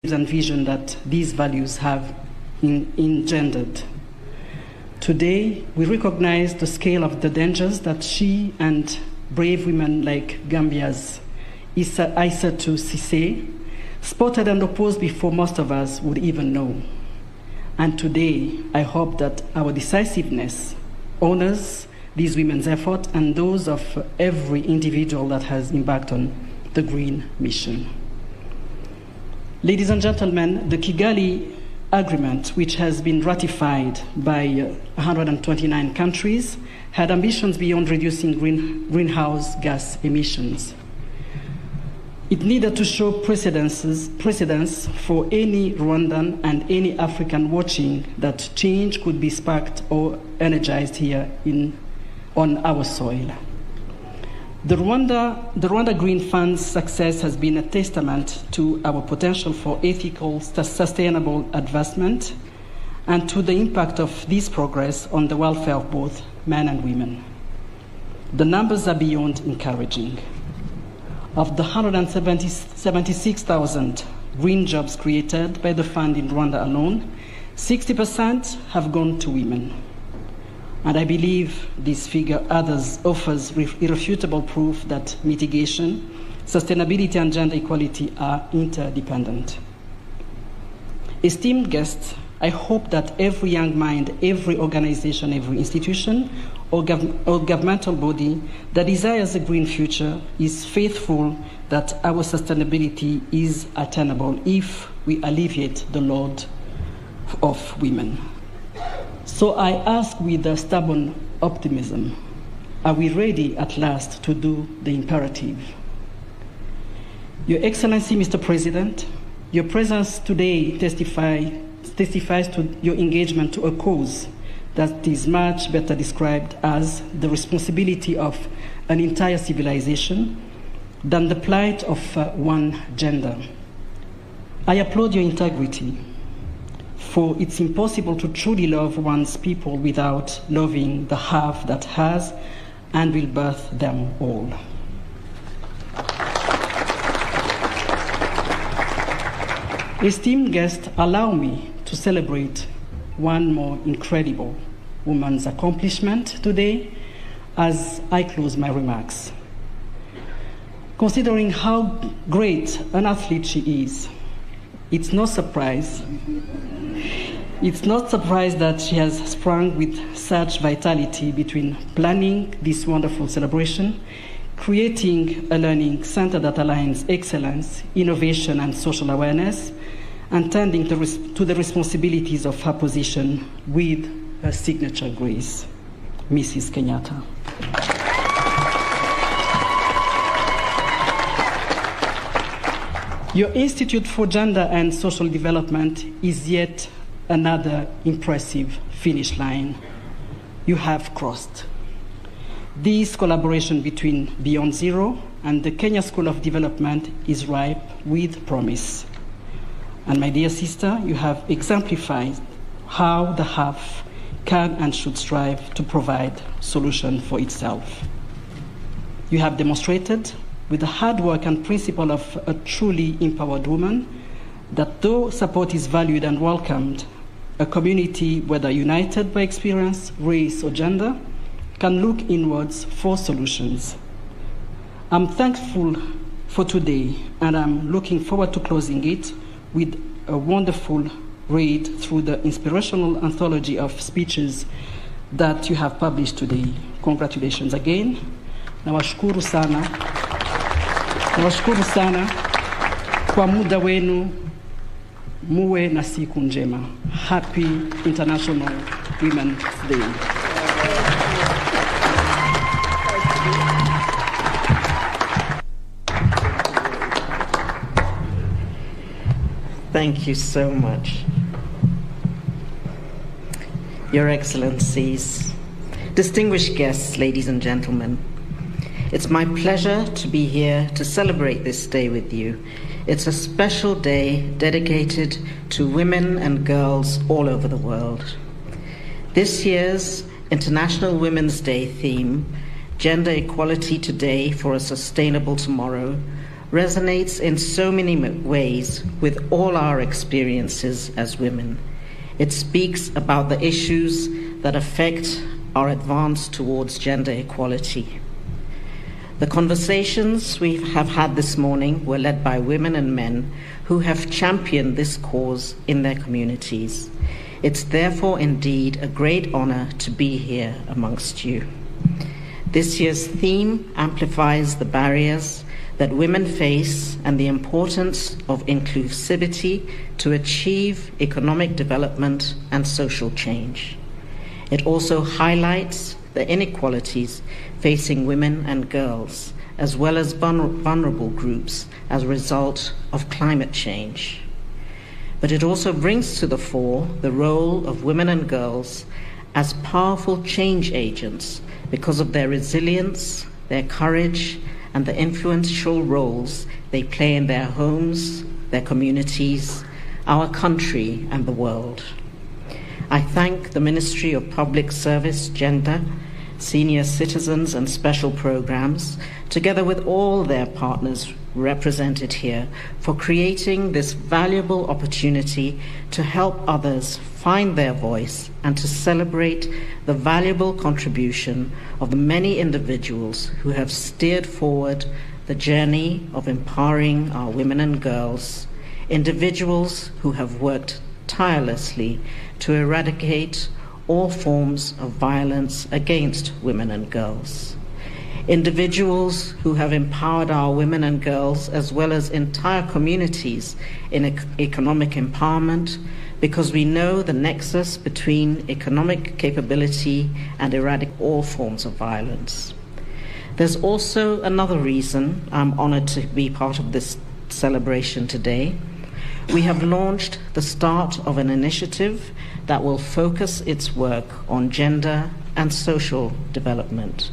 and vision that these values have engendered. Today, we recognize the scale of the dangers that she and brave women like Gambia's Aissatou Cissé spotted and opposed before most of us would even know. And today, I hope that our decisiveness honors these women's effort and those of every individual that has embarked on the Green Mission. Ladies and gentlemen, the Kigali Agreement, which has been ratified by 129 countries, had ambitions beyond reducing greenhouse gas emissions. It needed to show precedence for any Rwandan and any African watching that change could be sparked or energized here on our soil. The Rwanda Green Fund's success has been a testament to our potential for ethical, sustainable advancement and to the impact of this progress on the welfare of both men and women. The numbers are beyond encouraging. Of the 176,000 green jobs created by the fund in Rwanda alone, 60% have gone to women. And I believe this figure offers irrefutable proof that mitigation, sustainability, and gender equality are interdependent. Esteemed guests, I hope that every young mind, every organization, every institution, or governmental body that desires a green future is faithful that our sustainability is attainable if we alleviate the load of women. So I ask with a stubborn optimism, are we ready at last to do the imperative? Your Excellency, Mr. President, your presence today testifies to your engagement to a cause that is much better described as the responsibility of an entire civilization than the plight of one gender. I applaud your integrity, for it's impossible to truly love one's people without loving the half that has and will birth them all. Esteemed guests, allow me to celebrate one more incredible woman's accomplishment today as I close my remarks. Considering how great an athlete she is, it's no surprise that she has sprung with such vitality between planning this wonderful celebration, creating a learning center that aligns excellence, innovation, and social awareness, and tending to the responsibilities of her position with her signature grace, Mrs. Kenyatta. Your Institute for Gender and Social Development is yet another impressive finish line you have crossed. This collaboration between Beyond Zero and the Kenya School of Development is ripe with promise. And my dear sister, you have exemplified how the half can and should strive to provide solution for itself. You have demonstrated with the hard work and principle of a truly empowered woman that though support is valued and welcomed, a community, whether united by experience, race, or gender, can look inwards for solutions. I'm thankful for today, and I'm looking forward to closing it with a wonderful read through the inspirational anthology of speeches that you have published today. Congratulations again. Nawashukuru sana kwa muda wenu. Muwe na siku njema. Happy International Women's Day. Thank you so much. Your Excellencies, distinguished guests, ladies and gentlemen, it's my pleasure to be here to celebrate this day with you. It's a special day dedicated to women and girls all over the world. This year's International Women's Day theme, Gender Equality Today for a Sustainable Tomorrow, resonates in so many ways with all our experiences as women. It speaks about the issues that affect our advance towards gender equality. The conversations we have had this morning were led by women and men who have championed this cause in their communities. It's therefore indeed a great honor to be here amongst you. This year's theme amplifies the barriers that women face and the importance of inclusivity to achieve economic development and social change. It also highlights the inequalities facing women and girls, as well as vulnerable groups as a result of climate change. But it also brings to the fore the role of women and girls as powerful change agents because of their resilience, their courage, and the influential roles they play in their homes, their communities, our country, and the world. I thank the Ministry of Public Service, Gender, Senior Citizens and Special Programs, together with all their partners represented here, for creating this valuable opportunity to help others find their voice and to celebrate the valuable contribution of the many individuals who have steered forward the journey of empowering our women and girls, individuals who have worked tirelessly to eradicate all forms of violence against women and girls. Individuals who have empowered our women and girls, as well as entire communities, in economic empowerment, because we know the nexus between economic capability and eradicating all forms of violence. There's also another reason I'm honored to be part of this celebration today. We have launched the start of an initiative that will focus its work on gender and social development.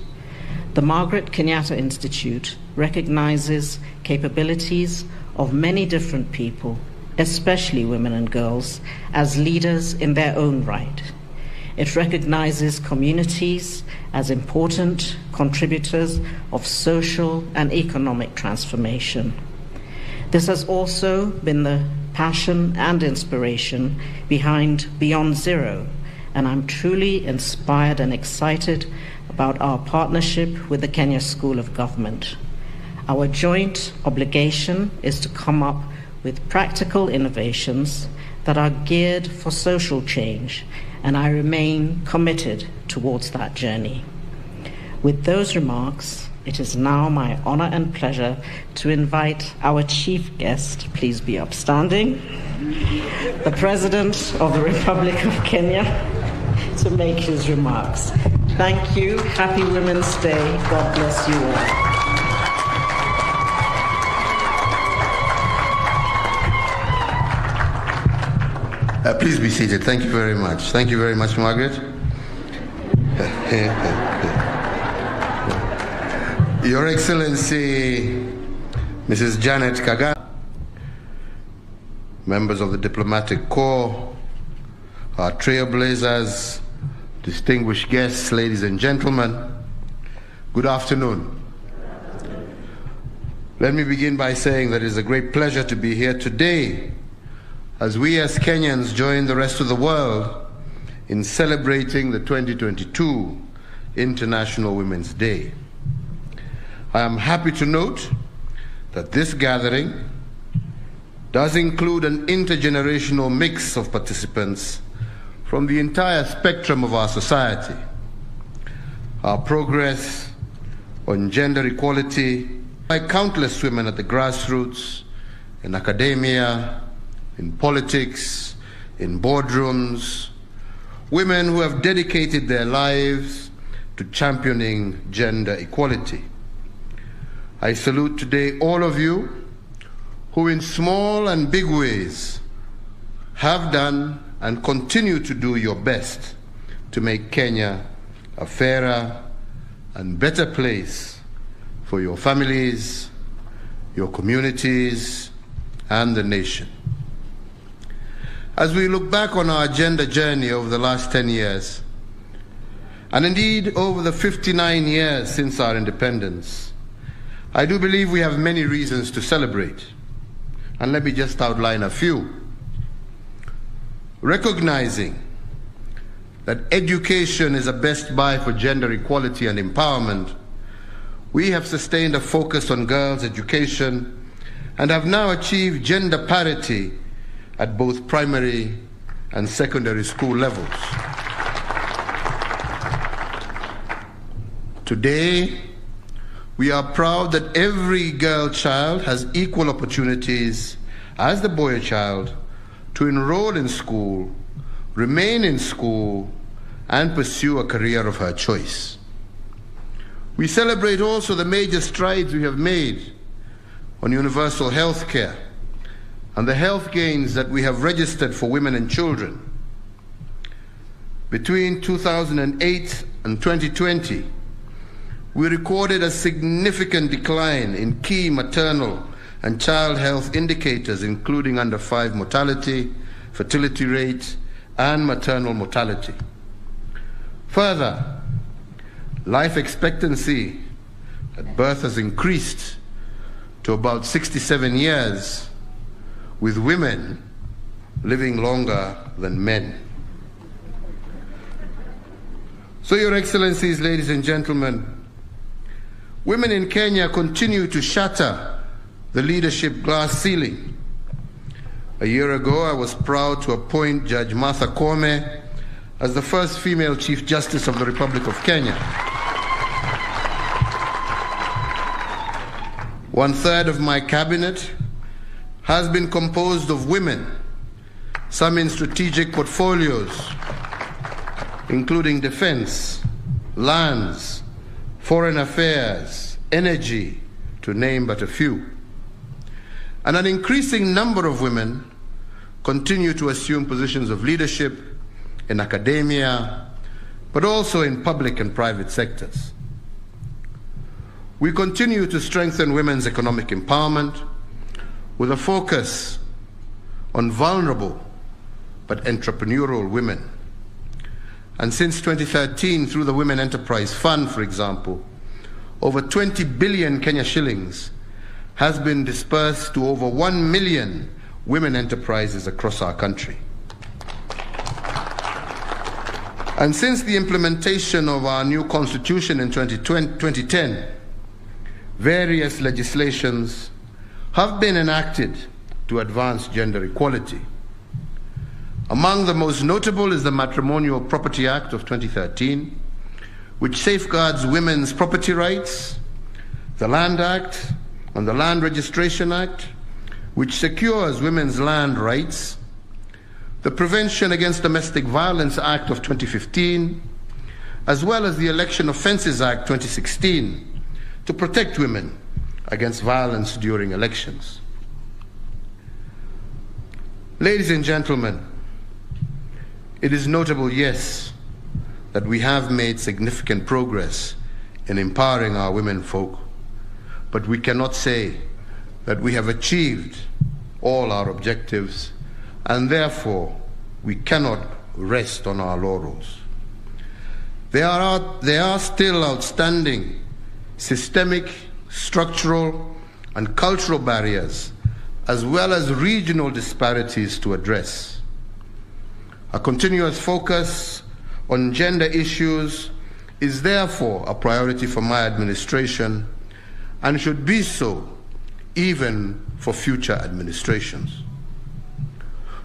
The Margaret Kenyatta Institute recognizes capabilities of many different people, especially women and girls, as leaders in their own right. It recognizes communities as important contributors of social and economic transformation. This has also been the passion and inspiration behind Beyond Zero, and I'm truly inspired and excited about our partnership with the Kenya School of Government. Our joint obligation is to come up with practical innovations that are geared for social change, and I remain committed towards that journey. With those remarks, it is now my honor and pleasure to invite our chief guest, please be upstanding, the President of the Republic of Kenya, to make his remarks. Thank you. Happy Women's Day. God bless you all. Please be seated. Thank you very much. Thank you very much, Margaret. Your Excellency, Mrs. Janet Kagame, members of the Diplomatic Corps, our trailblazers, distinguished guests, ladies and gentlemen, good afternoon. Let me begin by saying that it is a great pleasure to be here today as we as Kenyans join the rest of the world in celebrating the 2022 International Women's Day. I am happy to note that this gathering does include an intergenerational mix of participants from the entire spectrum of our society. Our progress on gender equality by countless women at the grassroots, in academia, in politics, in boardrooms, women who have dedicated their lives to championing gender equality. I salute today all of you who in small and big ways have done and continue to do your best to make Kenya a fairer and better place for your families, your communities, and the nation. As we look back on our gender journey over the last 10 years, and indeed over the 59 years since our independence, I do believe we have many reasons to celebrate, and let me just outline a few. Recognizing that education is a best buy for gender equality and empowerment, we have sustained a focus on girls' education and have now achieved gender parity at both primary and secondary school levels. Today, we are proud that every girl child has equal opportunities as the boy child to enroll in school, remain in school, and pursue a career of her choice. We celebrate also the major strides we have made on universal health care and the health gains that we have registered for women and children. Between 2008 and 2020, we recorded a significant decline in key maternal and child health indicators, including under 5 mortality, fertility rate, and maternal mortality. Further, life expectancy at birth has increased to about 67 years, with women living longer than men. So, Your Excellencies, ladies and gentlemen, women in Kenya continue to shatter the leadership glass ceiling. A year ago, I was proud to appoint Judge Martha Koome as the first female Chief Justice of the Republic of Kenya. 1/3 of my cabinet has been composed of women, some in strategic portfolios, including defense, lands, foreign affairs, energy, to name but a few. And an increasing number of women continue to assume positions of leadership in academia, but also in public and private sectors. We continue to strengthen women's economic empowerment with a focus on vulnerable but entrepreneurial women. And since 2013, through the Women Enterprise Fund, for example, over 20 billion Kenya shillings has been dispersed to over 1 million women enterprises across our country. And since the implementation of our new constitution in 2010, various legislations have been enacted to advance gender equality. Among the most notable is the Matrimonial Property Act of 2013, which safeguards women's property rights, the Land Act and the Land Registration Act, which secures women's land rights, the Prevention Against Domestic Violence Act of 2015, as well as the Election Offences Act 2016, to protect women against violence during elections. Ladies and gentlemen, it is notable, yes, that we have made significant progress in empowering our women folk, but we cannot say that we have achieved all our objectives, and therefore we cannot rest on our laurels. There are still outstanding systemic, structural, and cultural barriers, as well as regional disparities to address. A continuous focus on gender issues is therefore a priority for my administration and should be so even for future administrations.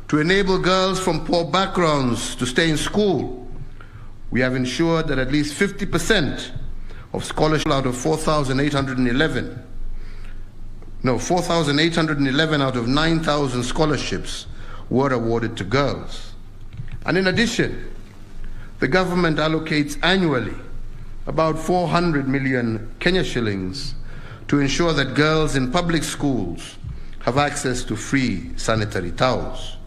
To enable girls from poor backgrounds to stay in school, we have ensured that at least 50% of scholarships out of 4,811 out of 9,000 scholarships were awarded to girls. And in addition, the government allocates annually about 400 million Kenya shillings to ensure that girls in public schools have access to free sanitary towels.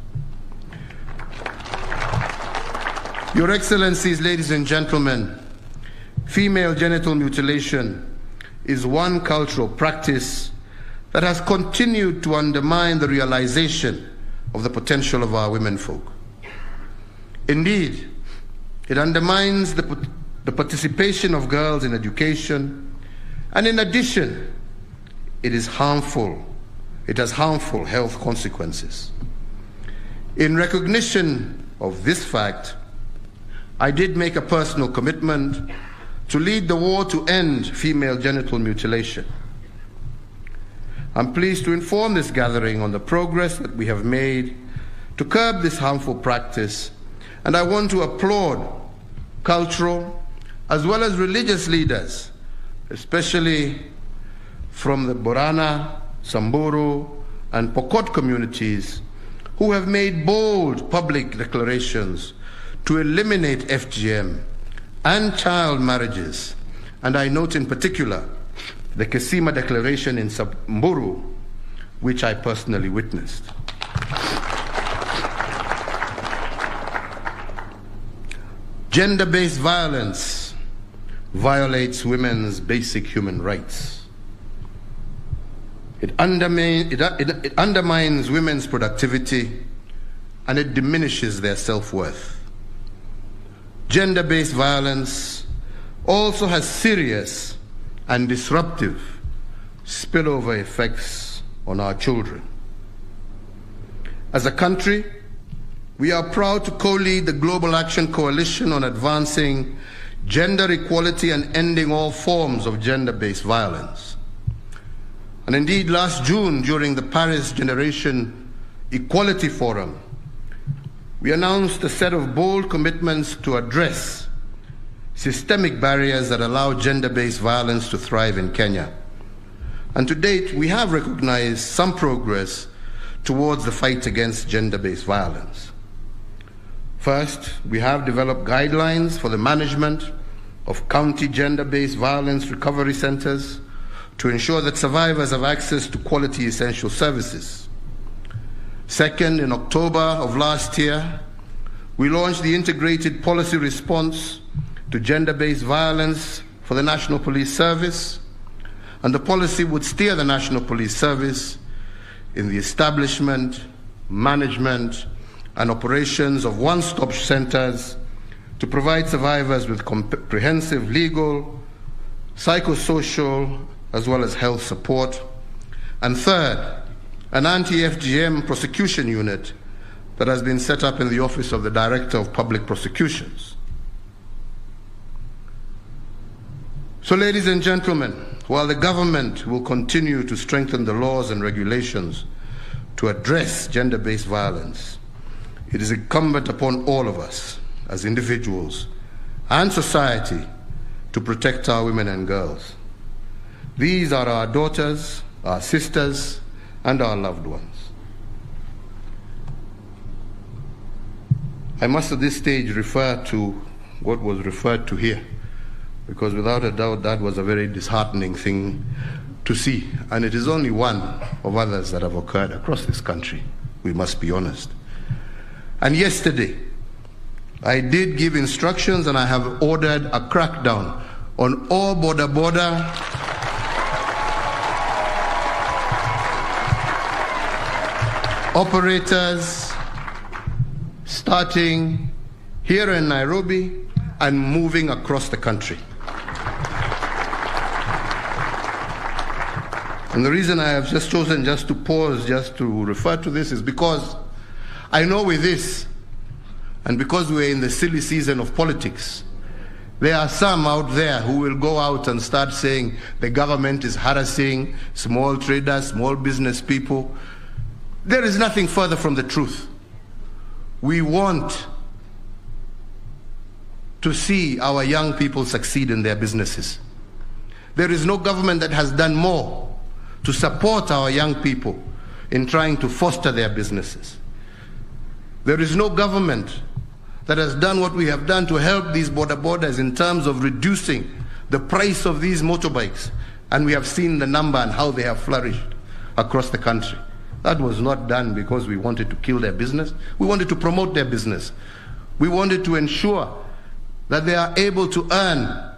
Your Excellencies, ladies and gentlemen, female genital mutilation is one cultural practice that has continued to undermine the realization of the potential of our women folk. Indeed, it undermines the participation of girls in education, and in addition, it is harmful. It has harmful health consequences. In recognition of this fact, I did make a personal commitment to lead the war to end female genital mutilation. I'm pleased to inform this gathering on the progress that we have made to curb this harmful practice, and I want to applaud cultural as well as religious leaders, especially from the Borana, Samburu, and Pokot communities, who have made bold public declarations to eliminate FGM and child marriages. And I note in particular the Kesima Declaration in Samburu, which I personally witnessed. Gender-based violence violates women's basic human rights. It undermines women's productivity, and it diminishes their self-worth. Gender-based violence also has serious and disruptive spillover effects on our children. As a country, we are proud to co-lead the Global Action Coalition on advancing gender equality and ending all forms of gender-based violence. And indeed, last June, during the Paris Generation Equality Forum, we announced a set of bold commitments to address systemic barriers that allow gender-based violence to thrive in Kenya. And to date, we have recognized some progress towards the fight against gender-based violence. First, we have developed guidelines for the management of county gender-based violence recovery centers to ensure that survivors have access to quality essential services. Second, in October of last year, we launched the Integrated Policy Response to Gender-Based Violence for the National Police Service, and the policy would steer the National Police Service in the establishment, management, and operations of one-stop centers to provide survivors with comprehensive legal, psychosocial, as well as health support. And third, an anti-FGM prosecution unit that has been set up in the Office of the Director of Public Prosecutions. So, ladies and gentlemen, while the government will continue to strengthen the laws and regulations to address gender-based violence, it is incumbent upon all of us as individuals and society to protect our women and girls. These are our daughters, our sisters, and our loved ones. I must at this stage refer to what was referred to here, because without a doubt that was a very disheartening thing to see, and it is only one of others that have occurred across this country, we must be honest. And yesterday, I did give instructions and I have ordered a crackdown on all border operators starting here in Nairobi and moving across the country. And the reason I have just chosen just to pause, just to refer to this, is because I know with this, and because we're in the silly season of politics, there are some out there who will go out and start saying the government is harassing small traders, small business people. There is nothing further from the truth. We want to see our young people succeed in their businesses. There is no government that has done more to support our young people in trying to foster their businesses. There is no government that has done what we have done to help these borders in terms of reducing the price of these motorbikes. And we have seen the number and how they have flourished across the country. That was not done because we wanted to kill their business. We wanted to promote their business. We wanted to ensure that they are able to earn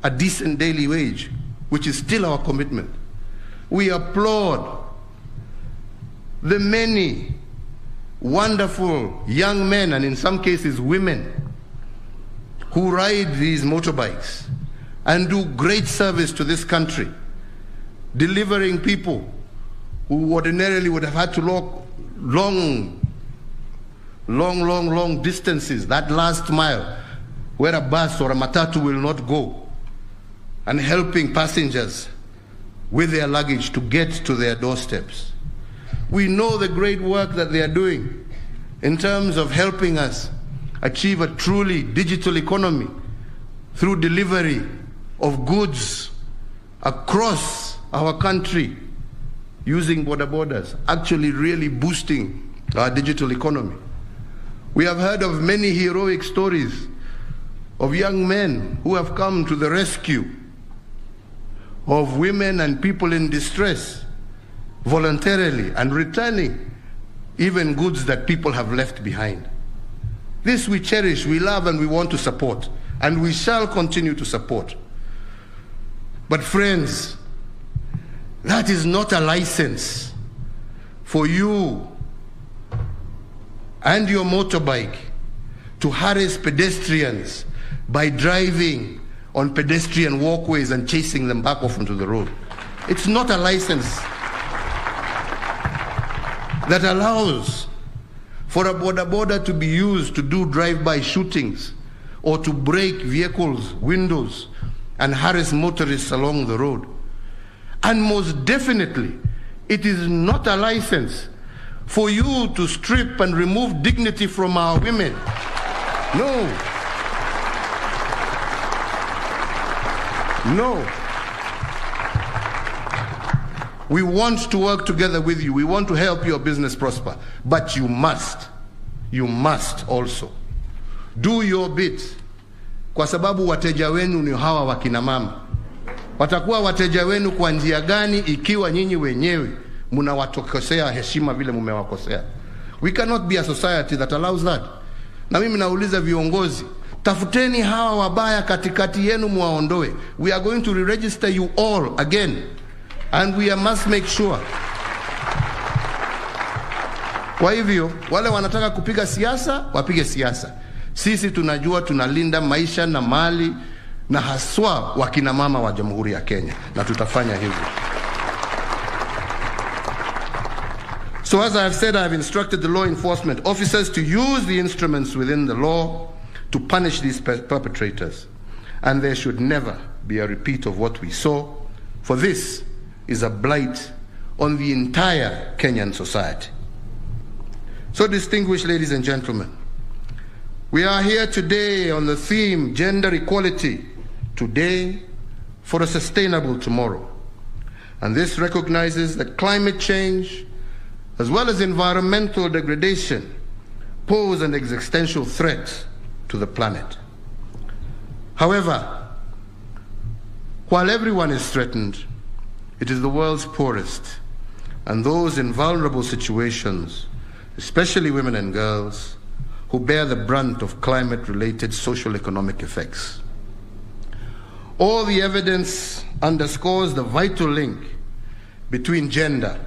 a decent daily wage, which is still our commitment. We applaud the many wonderful young men, and in some cases women, who ride these motorbikes and do great service to this country, delivering people who ordinarily would have had to walk long distances, that last mile, where a bus or a matatu will not go, and helping passengers with their luggage to get to their doorsteps. We know the great work that they are doing in terms of helping us achieve a truly digital economy through delivery of goods across our country using borders, actually really boosting our digital economy. We have heard of many heroic stories of young men who have come to the rescue of women and people in distress voluntarily and returning even goods that people have left behind. This we cherish, we love, and we want to support, and we shall continue to support. But friends, that is not a license for you and your motorbike to harass pedestrians by driving on pedestrian walkways and chasing them back off onto the road. It's not a license that allows for a border to be used to do drive-by shootings or to break vehicles' windows and harass motorists along the road. And most definitely, it is not a license for you to strip and remove dignity from our women. No. No. We want to work together with you. We want to help your business prosper. But you must also do your bit, kwa sababu wateja wenu ni hawa wakina mama. Watakuwa wateja wenu kwa njia gani ikiwa nyinyi wenyewe mnawatokosea heshima vile mmewakosea? We cannot be a society that allows that. Na mimi nauliza viongozi, tafuteni hawa wabaya katikati yenu muwaondoe. We are going to re-register you all again, and we must make sure. Kwa hivyo wale wanataka kupiga siasa wapige siasa. Sisi tunajua tunalinda maisha na mali na haswa wakina mama wa Jamhuri ya Kenya, na tutafanya hivyo. So as I have said, I have instructed the law enforcement officers to use the instruments within the law to punish these perpetrators. And there should never be a repeat of what we saw, for this is a blight on the entire Kenyan society. So, distinguished ladies and gentlemen, we are here today on the theme gender equality, today for a sustainable tomorrow. And this recognizes that climate change, as well as environmental degradation, pose an existential threat to the planet. However, while everyone is threatened, it is the world's poorest and those in vulnerable situations, especially women and girls, who bear the brunt of climate-related social economic effects. All the evidence underscores the vital link between gender,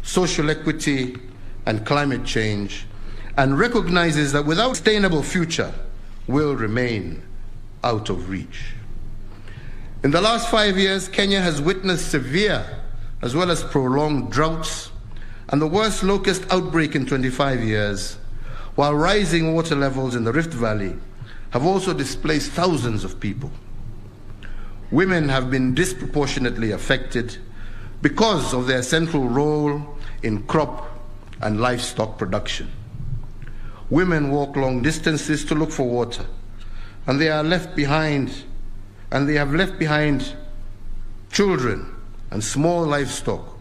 social equity, and climate change, and recognizes that without a sustainable future will remain out of reach. In the last 5 years, Kenya has witnessed severe as well as prolonged droughts and the worst locust outbreak in 25 years, while rising water levels in the Rift Valley have also displaced thousands of people. Women have been disproportionately affected because of their central role in crop and livestock production. Women walk long distances to look for water, and they have left behind children and small livestock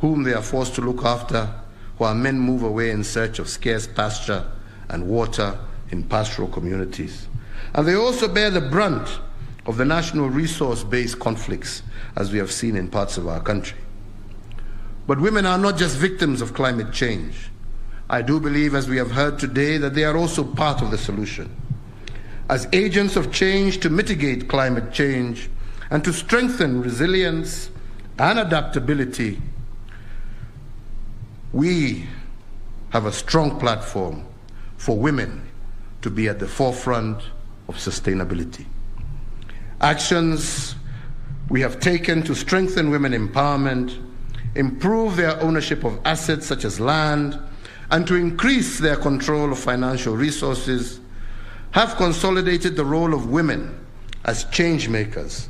whom they are forced to look after, while men move away in search of scarce pasture and water in pastoral communities. And they also bear the brunt of the national resource-based conflicts, as we have seen in parts of our country. But women are not just victims of climate change. I do believe, as we have heard today, that they are also part of the solution. As agents of change to mitigate climate change and to strengthen resilience and adaptability, we have a strong platform for women to be at the forefront of sustainability. Actions we have taken to strengthen women empowerment, improve their ownership of assets such as land, and to increase their control of financial resources, have consolidated the role of women as change makers.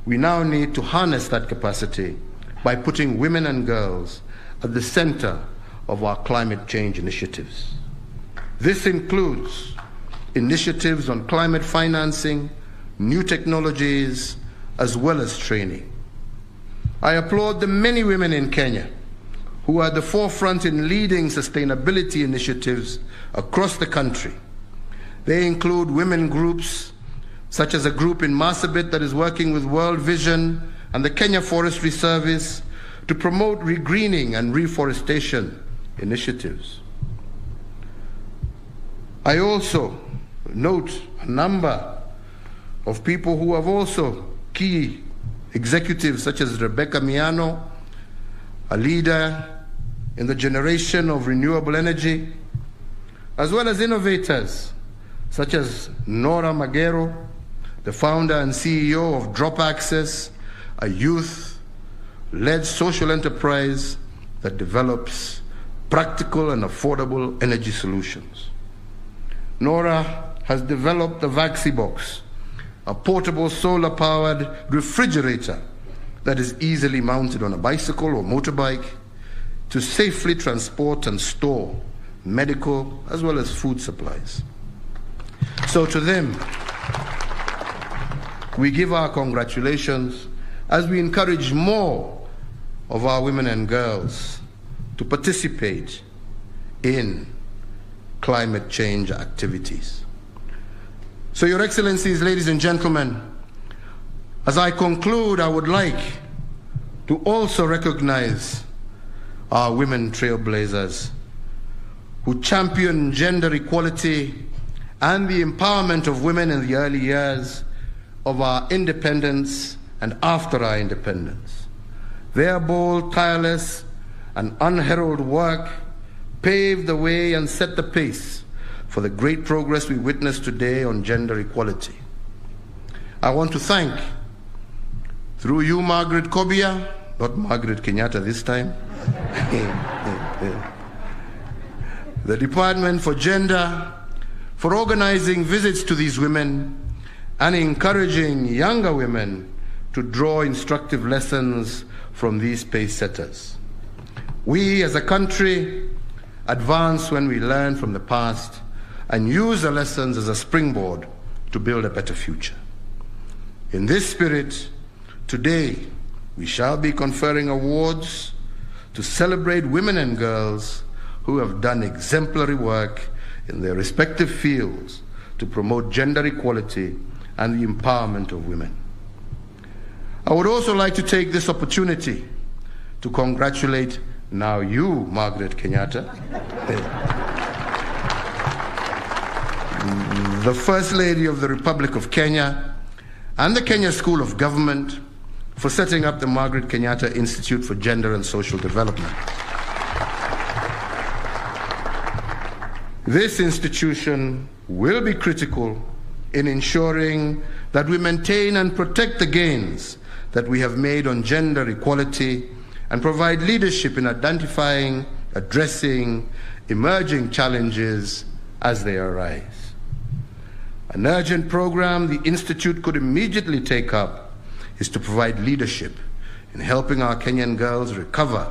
We now need to harness that capacity by putting women and girls at the center of our climate change initiatives. This includes initiatives on climate financing, new technologies, as well as training. I applaud the many women in Kenya who are at the forefront in leading sustainability initiatives across the country. They include women groups, such as a group in Marsabit that is working with World Vision and the Kenya Forestry Service to promote regreening and reforestation initiatives. I also note a number of people who have also key executives, such as Rebecca Miano, a leader in the generation of renewable energy, as well as innovators such as Nora Magero, the founder and CEO of Drop Access, a youth-led social enterprise that develops practical and affordable energy solutions. Nora has developed the VaxiBox, a portable solar-powered refrigerator that is easily mounted on a bicycle or motorbike to safely transport and store medical as well as food supplies. So to them, we give our congratulations as we encourage more of our women and girls to participate in climate change activities. So, Your Excellencies, ladies and gentlemen, as I conclude, I would like to also recognize our women trailblazers who championed gender equality and the empowerment of women in the early years of our independence and after our independence. Their bold, tireless, and unheralded work paved the way and set the pace for the great progress we witness today on gender equality. I want to thank, through you, Margaret Kobia, not Margaret Kenyatta this time, the Department for Gender, for organizing visits to these women and encouraging younger women to draw instructive lessons from these pace setters. We as a country advance when we learn from the past and use the lessons as a springboard to build a better future. In this spirit, today we shall be conferring awards to celebrate women and girls who have done exemplary work in their respective fields to promote gender equality and the empowerment of women. I would also like to take this opportunity to congratulate now you, Margaret Kenyatta, the First Lady of the Republic of Kenya, and the Kenya School of Government for setting up the Margaret Kenyatta Institute for Gender and Social Development. This institution will be critical in ensuring that we maintain and protect the gains that we have made on gender equality and provide leadership in identifying, addressing emerging challenges as they arise. An urgent program the Institute could immediately take up is to provide leadership in helping our Kenyan girls recover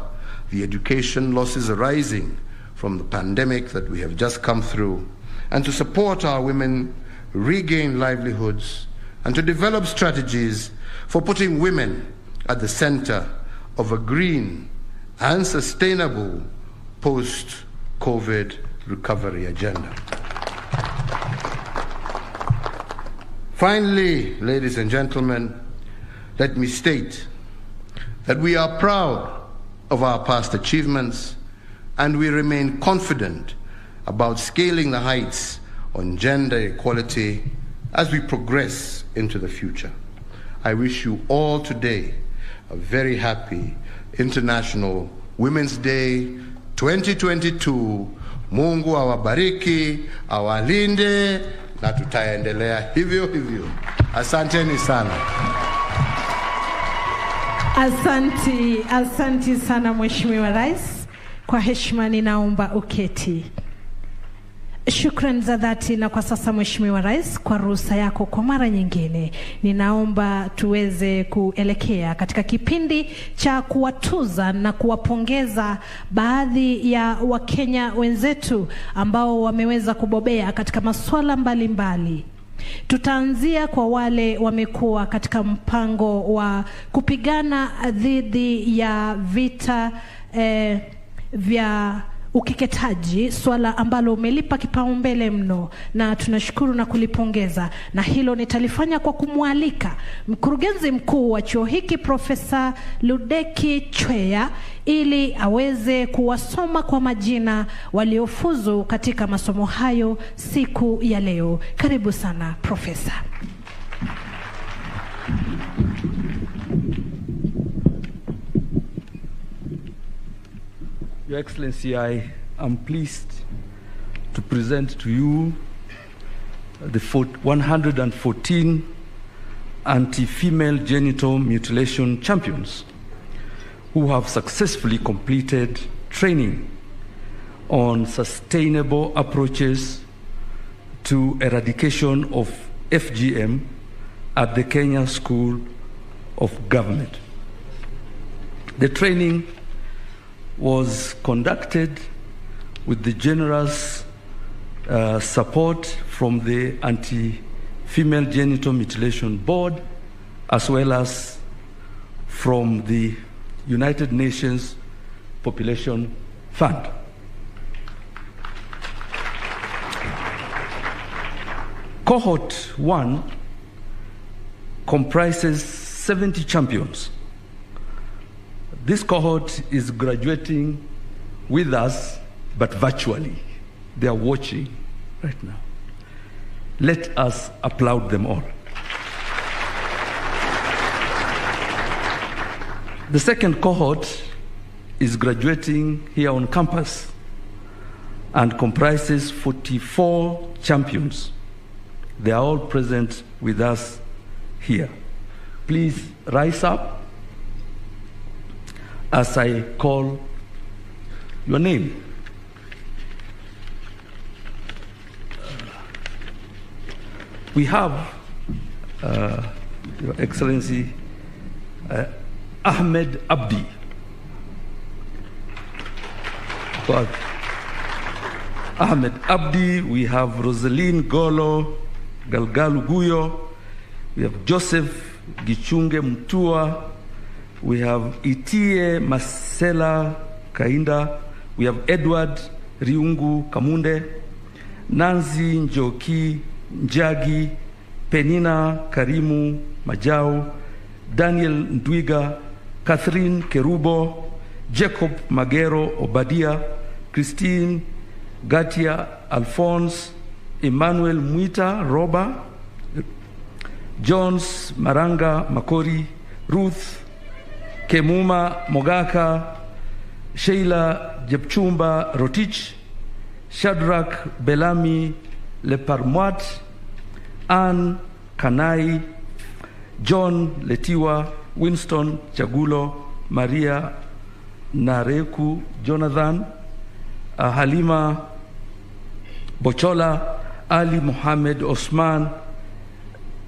the education losses arising from the pandemic that we have just come through, and to support our women regain livelihoods, and to develop strategies for putting women at the center of a green and sustainable post-COVID recovery agenda. Finally, ladies and gentlemen, let me state that we are proud of our past achievements and we remain confident about scaling the heights on gender equality as we progress into the future. I wish you all today a very happy International Women's Day 2022. Mungu awabariki, awalinde, na tutaendelea hivyo hivyo. Asanteni sana. Asanti sana Mheshimiwa Rais. Kwa heshima ninaomba uketi. Shukrani za dhati, na kwa sasa Mheshimiwa Rais, kwa ruhusa yako kwa mara nyingine, ninaomba tuweze kuelekea katika kipindi cha kuwatuza na kuwapongeza baadhi ya Wakenya wenzetu ambao wameweza kubobea katika masuala mbalimbali. Tutaanzia kwa wale wamekuwa katika mpango wa kupigana dhidi ya vita vya ukeketaji, swala ambalo umelipa kipaumbele mno, na tunashukuru na kulipongeza, na hilo nitalifanya kwa kumwalika mkurugenzi mkuu wa chuo hiki Profesa Ludeki Chweya ili aweze kuwasoma kwa majina waliofuzu katika masomo hayo siku ya leo. Karibu sana Profesa. Your Excellency, I am pleased to present to you the 114 anti-female genital mutilation champions who have successfully completed training on sustainable approaches to eradication of FGM at the Kenya School of Government. The training was conducted with the generous support from the Anti-Female Genital Mutilation Board, as well as from the United Nations Population Fund. Cohort 1 comprises 70 champions. This cohort is graduating with us, but virtually. They are watching right now. Let us applaud them all. The second cohort is graduating here on campus and comprises 44 champions. They are all present with us here. Please rise up as I call your name. We have, Your Excellency, Ahmed Abdi. God. Ahmed Abdi, we have Rosaline Golo Galgalu Guyo, we have Joseph Gichunge Mutua, we have Itie Masela Kainda, we have Edward Riungu Kamunde, Nanzi Njoki Njagi, Penina Karimu Majau, Daniel Ndwiga, Catherine Kerubo, Jacob Magero Obadia, Christine Gatia Alphonse, Emmanuel Mwita Roba, Jones Maranga Makori, Ruth Kemuma Mogaka, Sheila Jepchumba Rotich, Shadrach Belami Leparmwat, Anne Kanai, John Letiwa, Winston Chagulo, Maria Nareku Jonathan, Halima Bochola, Ali Mohammed Osman,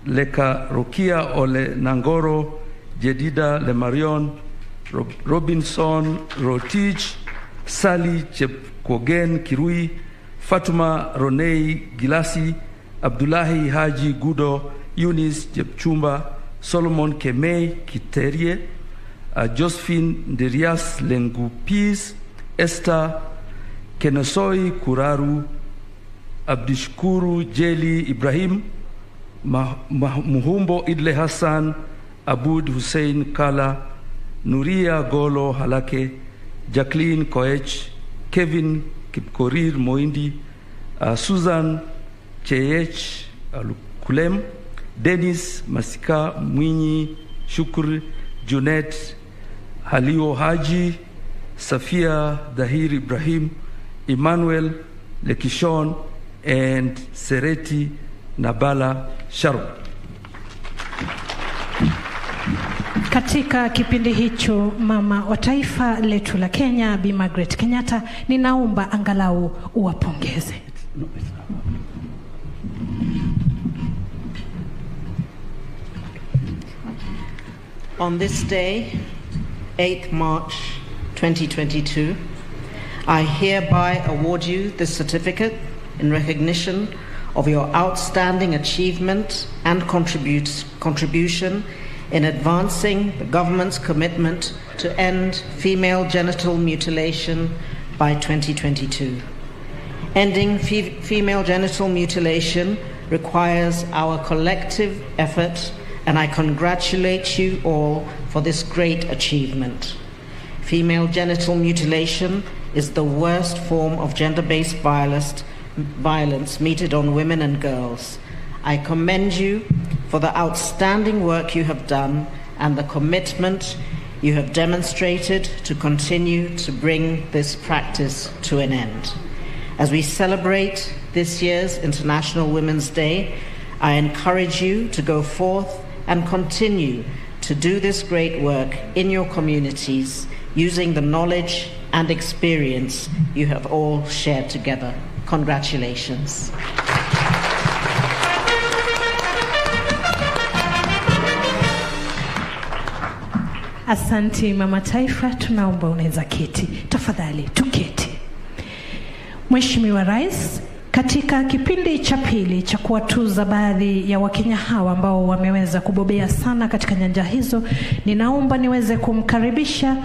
Leka Rokia Ole Nangoro, Jedida Lemarion, Robinson Rotich, Sally Chepkogen Kirui, Fatuma Ronei Gilasi, Abdullahi Haji Gudo, Eunice Jepchumba, Solomon Kemei Kiterie, Josephine Nderias Lengupis, Esther Kenesoi Kuraru, Abdishkuru Jeli Ibrahim, Muhumbo Idle Hassan, Abud Hussein Kala, Nuria Golo Halake, Jacqueline Koech, Kevin Kipkorir Moindi, Susan Cheyech Kulem, Dennis Masika Mwinyi, Shukr Junet, Halio Haji, Safia Dahir Ibrahim, Emmanuel Lekishon, and Sereti Nabala Sharon. Katika kipindi hicho mama wa taifa letu la Kenya Bi Margaret Kenyatta, ninaomba angalau uwapongeze. On this day, 8th March 2022, I hereby award you this certificate in recognition of your outstanding achievement and contribution in advancing the government's commitment to end female genital mutilation by 2022. Ending female genital mutilation requires our collective effort, and I congratulate you all for this great achievement. Female genital mutilation is the worst form of gender-based violence meted on women and girls. I commend you for the outstanding work you have done and the commitment you have demonstrated to continue to bring this practice to an end. As we celebrate this year's International Women's Day, I encourage you to go forth and continue to do this great work in your communities using the knowledge and experience you have all shared together. Congratulations. Asante mama taifa, tunaomba unaweza keti. Tafadhali tuketi. Mheshimiwa Rais, katika kipindi cha pili cha kuwatuza baadhi ya Wakenya hawa ambao wameweza kubobea sana katika nyanja hizo, ninaomba niweze kumkaribisha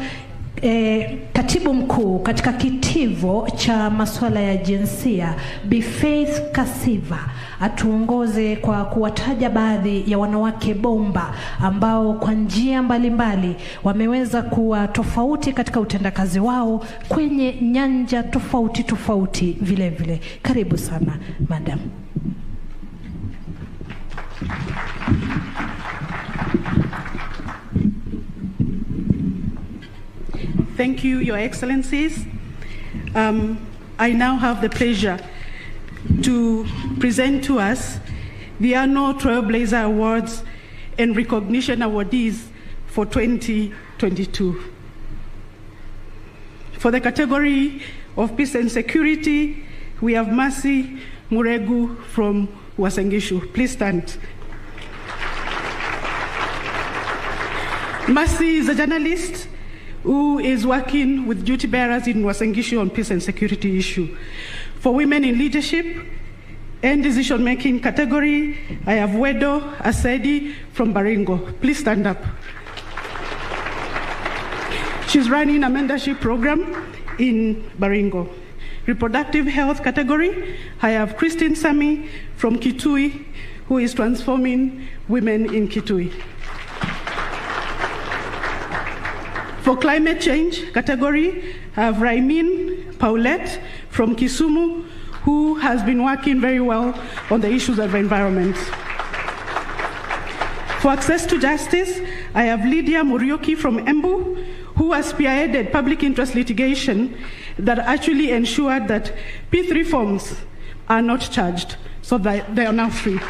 Katibu Mkuu katika kitivo cha masuala ya jinsia Bi Faith Kasiva atuongoze kwa kuwataja baadhi ya wanawake bomba ambao kwa njia mbalimbali wameweza kuwa tofauti katika utendakazi wao kwenye nyanja tofauti vile vile. Karibu sana madam. Thank you, Your Excellencies. I now have the pleasure to present to us the annual Trailblazer Awards and Recognition Awardees for 2022. For the category of Peace and Security, we have Mercy Muregu from Uasin Gishu. Please stand. Mercy is a journalist who is working with duty bearers in Uasin Gishu on peace and security issue. For women in leadership and decision-making category, I have Wedo Asedi from Baringo. Please stand up. She's running a mentorship program in Baringo. Reproductive health category, I have Christine Sami from Kitui, who is transforming women in Kitui. For climate change category, I have Raimin Paulette from Kisumu, who has been working very well on the issues of environment. For access to justice, I have Lydia Murioki from Embu, who has spearheaded public interest litigation that actually ensured that P3 forms are not charged, so that they are now free.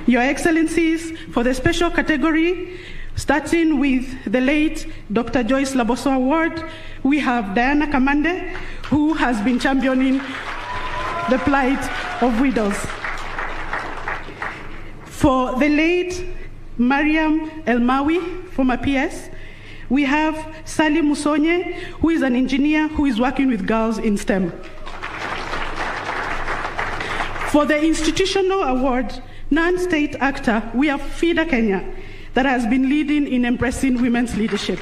Your Excellencies, for the special category, starting with the late Dr. Joyce Laboso Award, we have Diana Kamande, who has been championing the plight of widows. For the late Mariam Elmawi, former PS, we have Sally Musonye, who is an engineer who is working with girls in STEM. For the institutional award, non-state actor, we have FIDA Kenya, that has been leading in embracing women's leadership.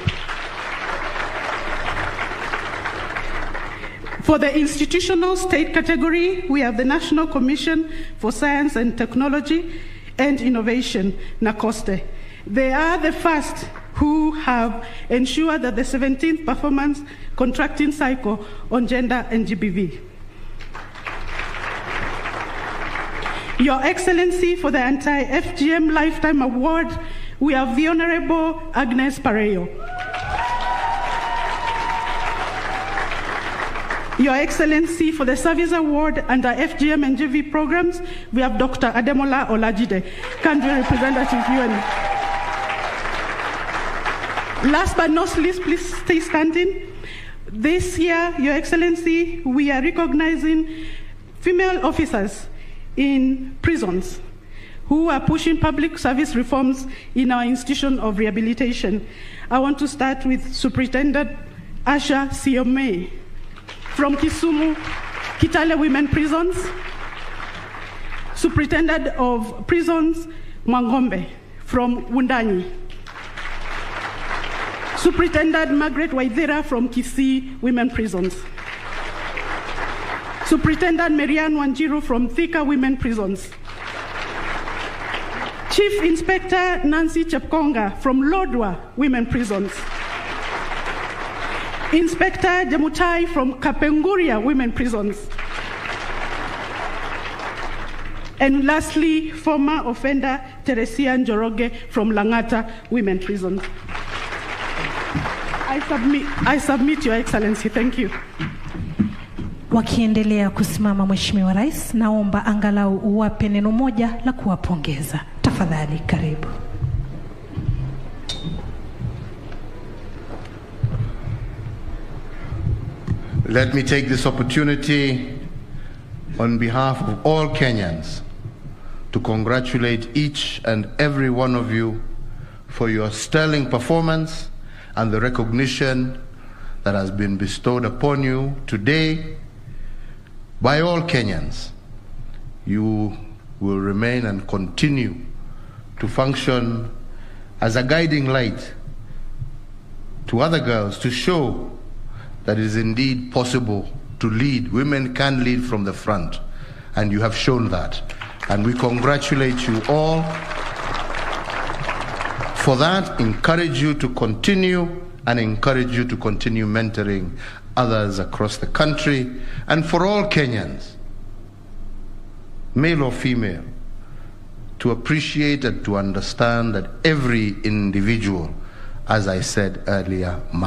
For the institutional state category, we have the National Commission for Science and Technology and Innovation, NACOSTE. They are the first who have ensured that the 17th performance contracting cycle on gender and GBV. Your Excellency, for the anti-FGM Lifetime Award, we have the Honorable Agnes Pareyo. Your Excellency, for the Service Award under FGM and GV programs, we have Dr. Ademola Olajide, Country Representative UN. Last but not least, please stay standing. This year, Your Excellency, we are recognizing female officers in prisons who are pushing public service reforms in our institution of rehabilitation. I want to start with Superintendent Asha Siome from Kisumu, Kitale Women Prisons, Superintendent of Prisons Mwangombe from Wundanyi, Superintendent Margaret Waithera from Kisii Women Prisons, Superintendent Marianne Wanjiru from Thika Women Prisons, Chief Inspector Nancy Chepkonga from Lodwar Women Prisons, Inspector Jamutai from Kapenguria Women Prisons, and lastly, former offender Teresia Njoroge from Langata Women Prisons. I submit, Your Excellency. Thank you. Wakiendelea kusimama, Mheshimiwa Rais, naomba angalau uwape neno moja la kuwapongeza. Tafadhali, karibu. Let me take this opportunity on behalf of all Kenyans to congratulate each and every one of you for your sterling performance and the recognition that has been bestowed upon you today by all Kenyans. You will remain and continue to function as a guiding light to other girls to show that it is indeed possible to lead. Women can lead from the front, and you have shown that. And we congratulate you all for that, encourage you to continue, and encourage you to continue mentoring others across the country. And for all Kenyans, male or female, to appreciate and to understand that every individual, as I said earlier,